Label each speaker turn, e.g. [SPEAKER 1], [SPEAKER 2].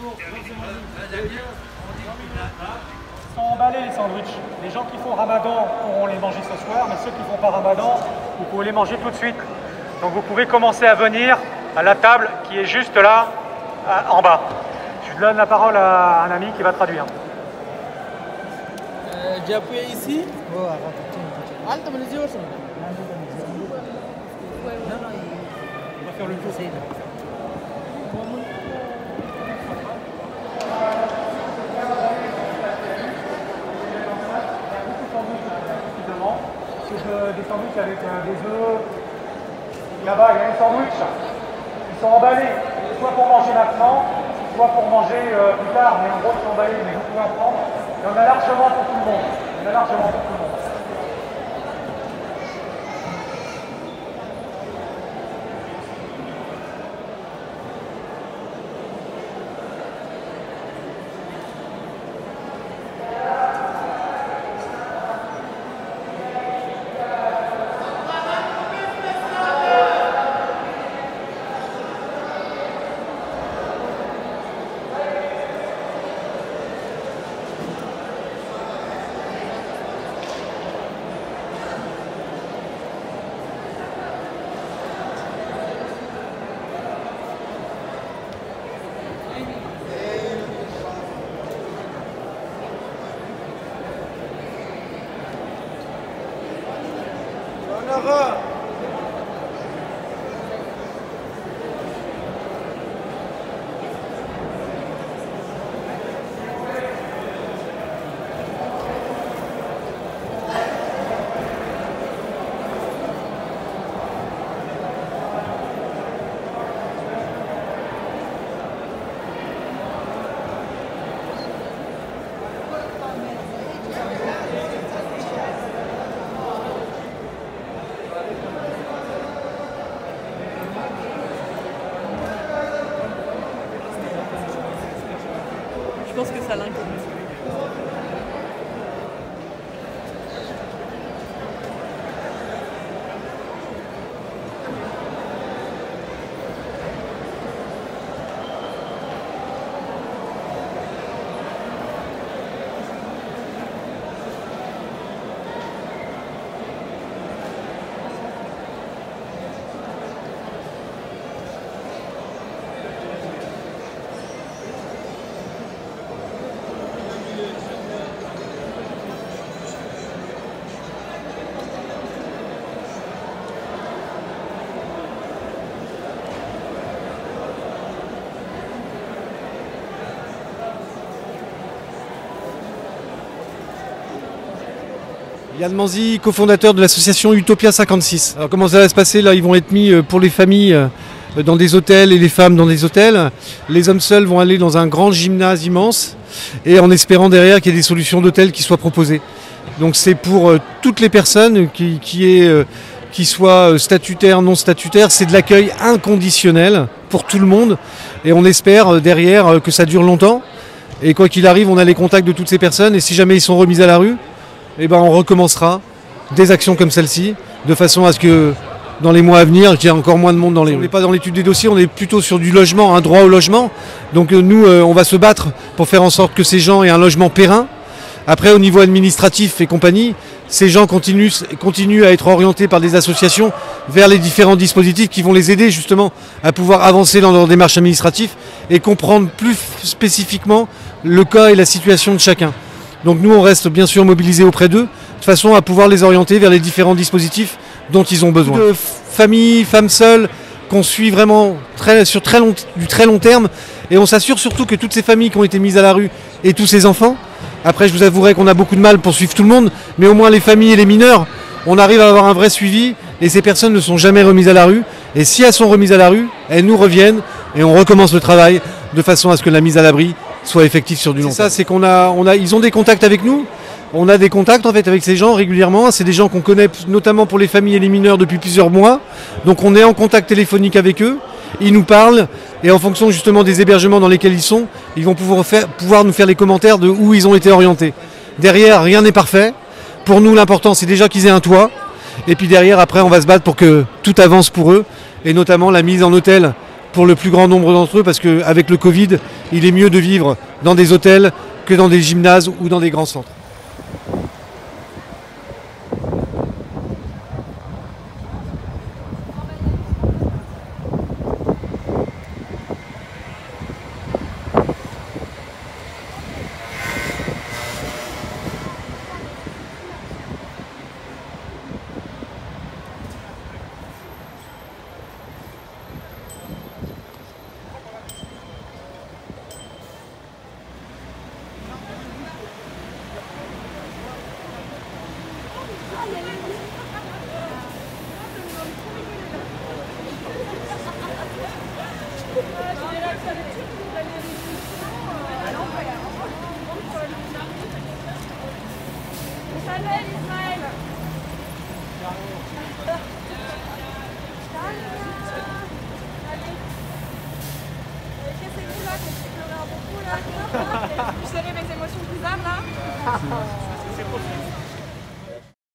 [SPEAKER 1] Ils sont emballés les sandwichs. Les gens qui font Ramadan pourront les manger ce soir, mais ceux qui ne font pas Ramadan, vous pouvez les manger tout de suite. Donc vous pouvez commencer à venir à la table qui est juste là, en bas. Je donne la parole à un ami qui va traduire.
[SPEAKER 2] J'ai appuyé ici.
[SPEAKER 1] On va faire le tour. Des sandwichs avec des œufs. Là-bas, il y a des sandwichs. Ils sont emballés, soit pour manger maintenant, soit pour manger plus tard. Mais en gros, ils sont emballés, mais vous pouvez en prendre. Il y en a largement pour tout le monde. Il y en a largement pour tout le monde.
[SPEAKER 2] Je pense que ça l'inquiète.
[SPEAKER 3] Yann Manzi, cofondateur de l'association Utopia 56. Alors comment ça va se passer? Là, ils vont être mis pour les familles dans des hôtels et les femmes dans des hôtels. Les hommes seuls vont aller dans un grand gymnase immense et en espérant derrière qu'il y ait des solutions d'hôtels qui soient proposées. Donc c'est pour toutes les personnes qui soient statutaires, non statutaires. C'est de l'accueil inconditionnel pour tout le monde et on espère derrière que ça dure longtemps. Et quoi qu'il arrive, on a les contacts de toutes ces personnes et si jamais ils sont remis à la rue, eh ben on recommencera des actions comme celle-ci, de façon à ce que dans les mois à venir, qu'il y ait encore moins de monde dans les rues. On n'est pas dans l'étude des dossiers, on est plutôt sur du logement, un droit au logement. Donc nous, on va se battre pour faire en sorte que ces gens aient un logement périn. Après, au niveau administratif et compagnie, ces gens continuent à être orientés par des associations vers les différents dispositifs qui vont les aider justement à pouvoir avancer dans leur démarche administrative et comprendre plus spécifiquement le cas et la situation de chacun. Donc nous, on reste bien sûr mobilisés auprès d'eux, de façon à pouvoir les orienter vers les différents dispositifs dont ils ont besoin. De familles, femmes seules, qu'on suit vraiment sur du très long terme, et on s'assure surtout que toutes ces familles qui ont été mises à la rue et tous ces enfants, après je vous avouerai qu'on a beaucoup de mal pour suivre tout le monde, mais au moins les familles et les mineurs, on arrive à avoir un vrai suivi, et ces personnes ne sont jamais remises à la rue, et si elles sont remises à la rue, elles nous reviennent, et on recommence le travail, de façon à ce que la mise à l'abri soit effective sur du long terme. C'est ça, c'est ils ont des contacts avec nous. On a des contacts en fait avec ces gens régulièrement. C'est des gens qu'on connaît notamment pour les familles et les mineurs depuis plusieurs mois. Donc on est en contact téléphonique avec eux. Ils nous parlent et en fonction justement des hébergements dans lesquels ils sont, ils vont pouvoir nous faire les commentaires de où ils ont été orientés. Derrière, rien n'est parfait. Pour nous, l'important c'est déjà qu'ils aient un toit. Et puis derrière, après, on va se battre pour que tout avance pour eux. Et notamment la mise en hôtel pour le plus grand nombre d'entre eux, parce qu'avec le Covid, il est mieux de vivre dans des hôtels que dans des gymnases ou dans des grands centres.
[SPEAKER 4] Samuel, Ismaël. Cassez-vous là, que je pleurer un bon coup là. Vous savez mes émotions bizarres là. C'est possible.